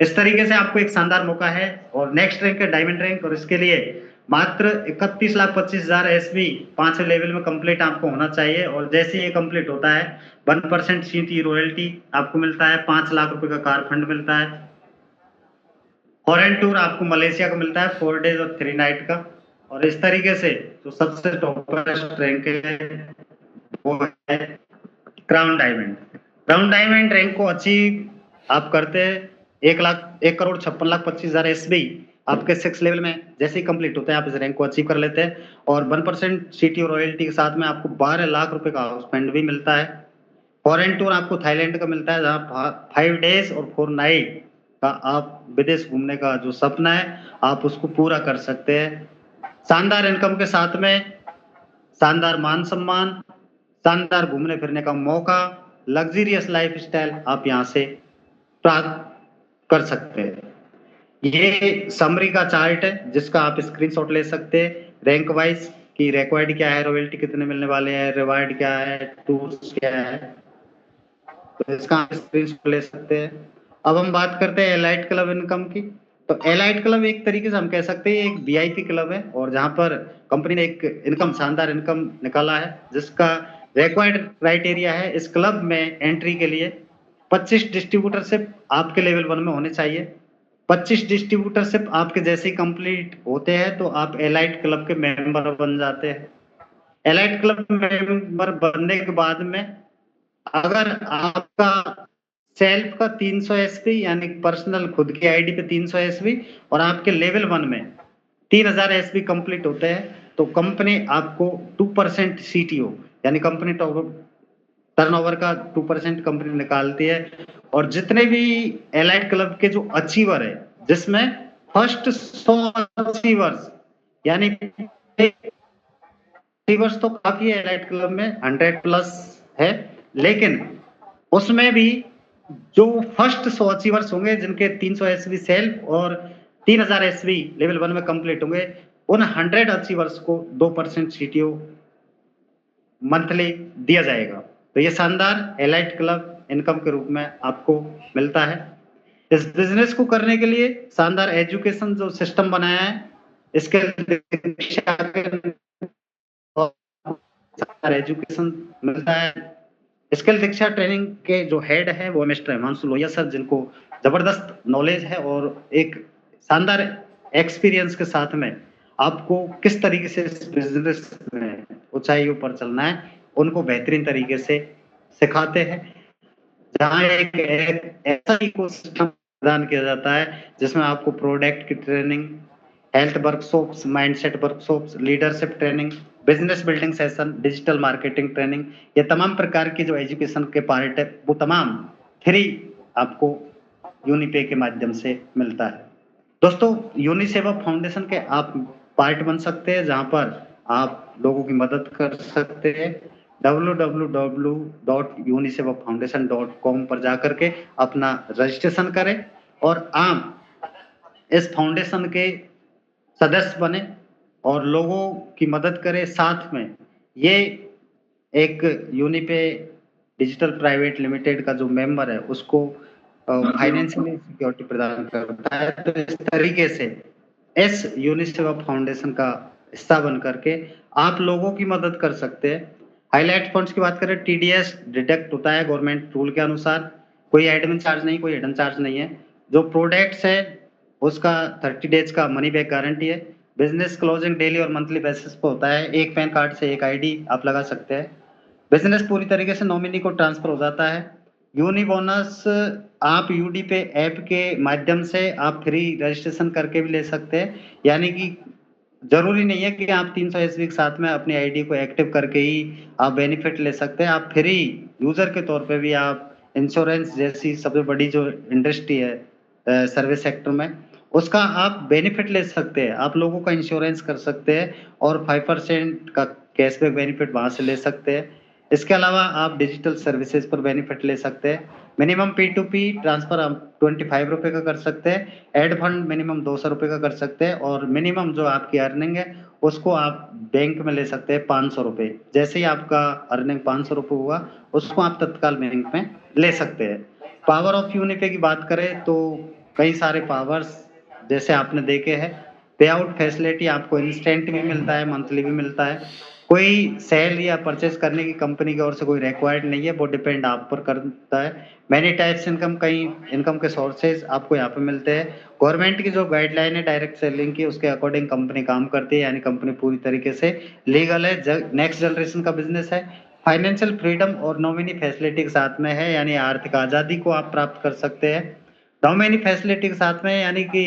इस तरीके से आपको एक शानदार मौका है और नेक्स्ट रैंक है डायमंड रैंक और इसके लिए मात्र 31,25,000 एसबी 5 लेवल में कंप्लीट आपको होना चाहिए और जैसे ये कंप्लीट होता है 1% सीटी रॉयल्टी आपको मिलता है, 5 लाख रुपए का कार फंड मिलता है। फॉरेन टूर आपको मलेशिया का मिलता है 4 डेज और 3 नाइट का और इस तरीके से जो सबसे टॉपेस्ट रैंक है वो है crown diamond. Crown diamond rank को अचीव आप करते हैं 1,56,25,000 एसबी आपके 6 लेवल में जैसे ही कंप्लीट होता है आप इस रैंक को अचीव कर लेते हैं और 1% सीटी रॉयल्टी के साथ में आपको 12 लाख रुपए का हाउस फंड भी मिलता है। फॉरेन टूर आपको थाईलैंड का मिलता है जहाँ 5 डेज और 4 नाइट का आप विदेश घूमने का जो सपना है आप उसको पूरा कर सकते हैं। शानदार इनकम के साथ में शानदार मान सम्मान, शानदार घूमने फिरने का मौका, लग्जरियस लाइफस्टाइल आप यहाँ से प्राप्त कर सकते हैं। ये समरी का चार्ट है जिसका आप स्क्रीनशॉट ले सकते हैं रैंक वाइज कि रिक्वायर्ड क्या है, रॉयल्टी कितने मिलने वाले हैं, रिवार्ड क्या है, टूर्स क्या है, तो इसका आप स्क्रीनशॉट ले सकते हैं। अब हम बात करते हैं एलाइट क्लब इनकम की। तो एलाइट क्लब एक तरीके से हम कह सकते हैं एक वीआईपी क्लब है और जहां पर कंपनी ने एक इनकम शानदार इनकम निकाला है जिसका रिक्वायर्ड क्राइटेरिया है इस क्लब में एंट्री के लिए 25 डिस्ट्रीब्यूटरशिप आपके लेवल 1 में होने चाहिए। 25 डिस्ट्रीब्यूटरशिप आपके जैसे ही कंप्लीट होते हैं तो आप एलाइट क्लब के मेंबर बन जाते हैं। एलाइट क्लब मेंबर बनने के बाद में अगर आपका सेल्फ का 300 एसपी यानी पर्सनल खुद की आईडी पे 300 एसपी और आपके लेवल 1 में 3000 एसपी कंप्लीट होते हैं तो कंपनी आपको 2% सीटीओ यानी कंपनी टर्नओवर का 2% कंपनी निकालती है और जितने भी एलाइट क्लब के जो अचीवर है जिसमें फर्स्ट 100 अचीवर्स यानी अचीवर्स तो काफी है एलाइट क्लब में 100 प्लस है लेकिन उसमें भी जो फर्स्ट 100 अचीवर्स होंगे जिनके 300 एसवी सेल्फ और 3000 एसवी लेवल 1 में कंप्लीट होंगे उन 100 अचीवर्स को 2% सीटीओ मंथली दिया जाएगा। तो ये शानदार एलाइट क्लब इनकम के रूप में आपको मिलता है। इस बिजनेस को करने के लिए शानदार एजुकेशन जो सिस्टम बनाया है इसके एजुकेशन मिलता है। स्किल दीक्षा ट्रेनिंग के जो हेड है वो मिस्टर हिमांशु लोहिया सर जिनको जबरदस्त नॉलेज है और एक शानदार एक्सपीरियंस के साथ में आपको किस तरीके से इस बिजनेस में ऊंचाइयों पर चलना है उनको बेहतरीन तरीके से सिखाते हैं जहां एक ऐसा इकोसिस्टम प्रदान किया जाता है जिसमें आपको प्रोडक्ट की training, health workshops, mindset workshops, leadership training, business building session, digital marketing training, ये तमाम प्रकार की जो एजुकेशन के पार्ट है वो तमाम फ्री आपको यूनिपे के माध्यम से मिलता है। दोस्तों यूनिसेवा फाउंडेशन के आप पार्ट बन सकते हैं जहां पर आप लोगों की मदद कर सकते हैं। www.unisevafoundation.com पर जाकर के अपना रजिस्ट्रेशन करें और आप इस फाउंडेशन के सदस्य बने और लोगों की मदद करें। साथ में ये एक यूनिपे डिजिटल प्राइवेट लिमिटेड का जो मेंबर है उसको फाइनेंशियल सिक्योरिटी प्रदान करता है। तो इस तरीके से इस यूनिसेवा फाउंडेशन का हिस्सा बन करके आप लोगों की मदद कर सकते हैं। हाईलाइट फंड्स की बात करें टीडीएस डिडक्ट होता है गवर्नमेंट रूल के अनुसार, कोई एडमिन चार्ज नहीं, कोई हिडन चार्ज नहीं है। जो प्रोडक्ट्स है उसका 30 डेज का मनी बैक गारंटी है। बिजनेस क्लोजिंग डेली और मंथली बेसिस पे होता है। एक पैन कार्ड से एक आईडी आप लगा सकते हैं। बिजनेस पूरी तरीके से नॉमिनी को ट्रांसफर हो जाता है। यूनि बोनस आप यूडी पे ऐप के माध्यम से आप फ्री रजिस्ट्रेशन करके भी ले सकते हैं, यानी कि जरूरी नहीं है कि आप 300 एसबी के साथ में अपनी आईडी को एक्टिव करके ही आप बेनिफिट ले सकते हैं। आप फ्री यूजर के तौर पे भी आप इंश्योरेंस जैसी सबसे बड़ी जो इंडस्ट्री है सर्विस सेक्टर में उसका आप बेनिफिट ले सकते हैं। आप लोगों का इंश्योरेंस कर सकते हैं और 5% का कैशबैक बेनिफिट वहां से ले सकते हैं। इसके अलावा आप डिजिटल सर्विसेज पर बेनिफिट ले सकते हैं। मिनिमम P2P ट्रांसफर हम 25 रुपए का कर सकते हैं, एड फंड मिनिमम 200 रुपए का कर सकते हैं और मिनिमम जो आपकी अर्निंग है उसको आप बैंक में ले सकते हैं 500 रुपए। जैसे ही आपका अर्निंग 500 रुपए हुआ उसको आप तत्काल बैंक में ले सकते हैं। पावर ऑफ यूनिफे की बात करें तो कई सारे पावर्स जैसे आपने देखे हैं, पे आउट फैसिलिटी आपको इंस्टेंट भी मिलता है, मंथली भी मिलता है। कोई सेल या परचेज करने की कंपनी की ओर से कोई रिक्वायर्ड नहीं है, वो डिपेंड आप पर करता है। मैनी टाइप्स इनकम, कई इनकम के सोर्सेज आपको यहाँ पे मिलते हैं। गवर्नमेंट की जो गाइडलाइन है डायरेक्ट सेलिंग की, उसके अकॉर्डिंग कंपनी काम करती है, यानी कंपनी पूरी तरीके से लीगल है, नेक्स्ट जनरेशन का बिजनेस है। फाइनेंशियल फ्रीडम और नॉमिनी फैसिलिटी के साथ में है, यानी आर्थिक आजादी को आप प्राप्त कर सकते हैं। नॉमिनी फैसिलिटी के साथ में यानी कि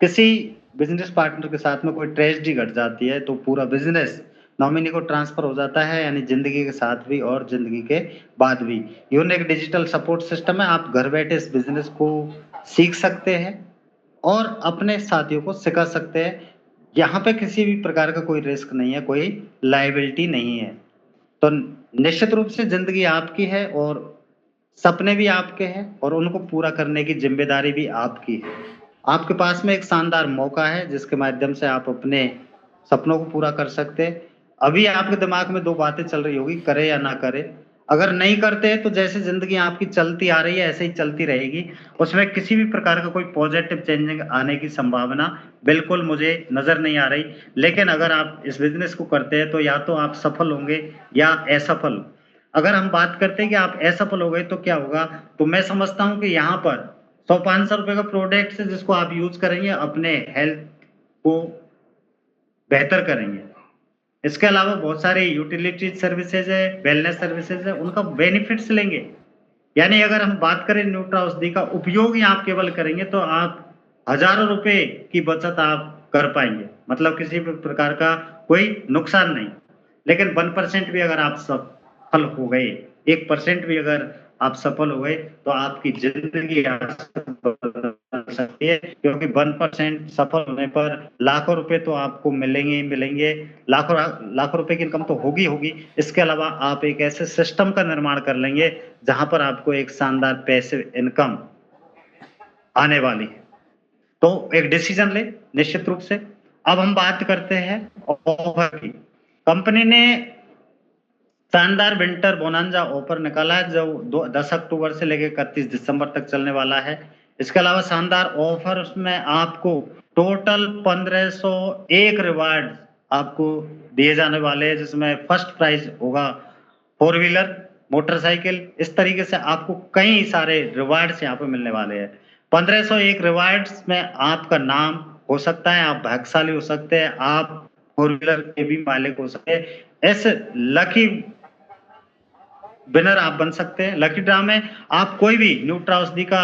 किसी बिजनेस पार्टनर के साथ में कोई ट्रेजेडी घट जाती है तो पूरा बिजनेस नॉमिनी को ट्रांसफर हो जाता है, यानी जिंदगी के साथ भी और जिंदगी के बाद भी। यूनिक डिजिटल सपोर्ट सिस्टम है, आप घर बैठे इस बिजनेस को सीख सकते हैं और अपने साथियों को सिखा सकते हैं। यहाँ पे किसी भी प्रकार का कोई रिस्क नहीं है, कोई लायबिलिटी नहीं है। तो निश्चित रूप से जिंदगी आपकी है और सपने भी आपके हैं और उनको पूरा करने की जिम्मेदारी भी आपकी है। आपके पास में एक शानदार मौका है जिसके माध्यम से आप अपने सपनों को पूरा कर सकते हैं। अभी आपके दिमाग में 2 बातें चल रही होगी, करें या ना करें। अगर नहीं करते तो जैसे ज़िंदगी आपकी चलती आ रही है ऐसे ही चलती रहेगी। उसमें किसी भी प्रकार का कोई पॉजिटिव चेंजिंग आने की संभावना बिल्कुल मुझे नज़र नहीं आ रही। लेकिन अगर आप इस बिज़नेस को करते हैं तो या तो आप सफल होंगे या असफल। अगर हम बात करते हैं कि आप असफल हो गए तो क्या होगा? तो मैं समझता हूँ कि यहाँ पर 100-500 रुपए का प्रोडक्ट है जिसको आप यूज़ करेंगे, अपने हेल्थ को बेहतर करेंगे। इसके अलावा बहुत सारी यूटिलिटी सर्विसेज़ है, वेलनेस सर्विसेज़ है, उनका बेनिफिट्स लेंगे। यानी अगर हम बात करें न्यूट्रा औषधि का उपयोग ही आप केवल करेंगे तो आप हज़ारों रुपए की बचत आप कर पाएँगे। मतलब किसी भी प्रकार का कोई नुकसान नहीं। लेकिन 1% भी अगर आप सफल हो गए, 1% भी अगर आप सफल हो गए, तो आपकी ज़िंदगी बदल सकती है, क्योंकि 1% सफल होने पर लाखों रुपए तो आपको मिलेंगे ही मिलेंगे। लाखों रुपए की इनकम तो होगी होगी। इसके अलावा आप एक ऐसे सिस्टम का निर्माण कर लेंगे, जहाँ पर आपको एक शानदार पैसिव इनकम आने वाली है। तो एक डिसीजन लें निश्चित रूप से। अब हम बात करते हैं ऑफर की। कंपनी ने शानदार विंटर बोनांजा ऑफर निकाला है जो 10 अक्टूबर से लेकर 31 दिसंबर तक चलने वाला है। इसके अलावा शानदार ऑफर उसमें आपको टोटल 1501 रिवार्ड आपको दिए जाने वाले हैं, जिसमें फर्स्ट प्राइज होगा 4 व्हीलर मोटरसाइकिल। इस तरीके से आपको कई सारे रिवार्ड्स यहाँ पे मिलने वाले हैं। 1501 रिवार्ड्स में आपका नाम हो सकता है, आप भाग्यशाली हो सकते हैं, आप 4 व्हीलर के भी मालिक हो सकते हैं। ऐसे लकी विनर आप बन सकते हैं। लकी ड्रा में आप कोई भी न्यूट्रा औषधि का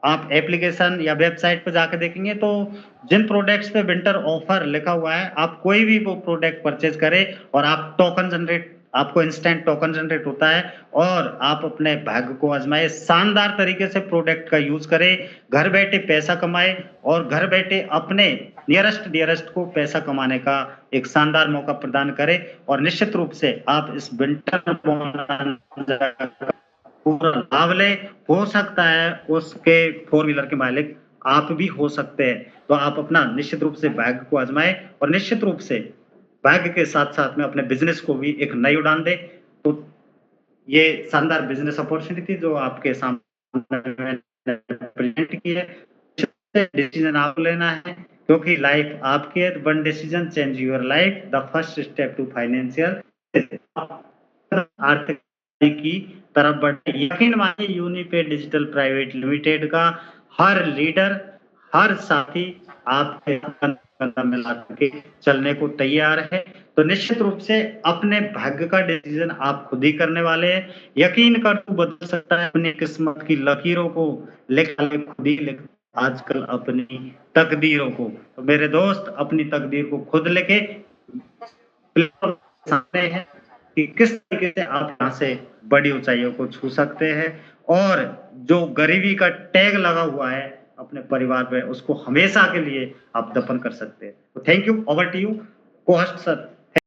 आप एप्लीकेशन या वेबसाइट पे जाके देखेंगे तो जिन प्रोडक्ट्स पे विंटर ऑफर लिखा हुआ है, आप कोई भी वो प्रोडक्ट परचेज करें और आप टोकन जनरेट, आपको इंस्टेंट टोकन जनरेट होता है और आप अपने भाग्य को आजमाएं। शानदार तरीके से प्रोडक्ट का यूज करें, घर बैठे पैसा कमाएं और घर बैठे अपने नियरेस्ट को पैसा कमाने का एक शानदार मौका प्रदान करें। और निश्चित रूप से आप इस विंटर बोनस का पूरा लाभ लें। हो सकता है उसके 4 व्हीलर के मालिक आप भी हो सकते हैं। तो आप अपना निश्चित रूप से भाग्य को आजमाएं और निश्चित रूप से भाग्य के साथ-साथ में अपने बिज़नेस को भी एक नई उड़ान दें। तो ये शानदार बिज़नेस अपॉर्च्युनिटी जो आपके सामने मैंने प्रेज़ेंट की है, डिसीज़न आपको लेना है क्योंकि लाइफ आपकी है। One decision change your life, the first step to financial आर्थिक की तरफ बढ़े। यकीन मानिए यूनिपे डिजिटल प्राइवेट लिमिटेड का हर लीडर, हर साथी आपके कदम मिला के चलने को तैयार है। तो निश्चित रूप से अपने भाग्य का डिसीजन आप खुद ही करने वाले हैं। यकीन कर तू बदल सकता है अपनी किस्मत की लकीरों को, लेकिन खुद ही लिख आजकल अपनी तकदीरों को। तो मेरे दोस्त अपनी तकदीर को खुद लिखे सामने है कि किस तरीके से आप यहाँ से बड़ी ऊंचाइयों को छू सकते हैं और जो गरीबी का टैग लगा हुआ है अपने परिवार पे, उसको हमेशा के लिए आप दफन कर सकते हैं। तो thank you, over to you को होस्ट सर।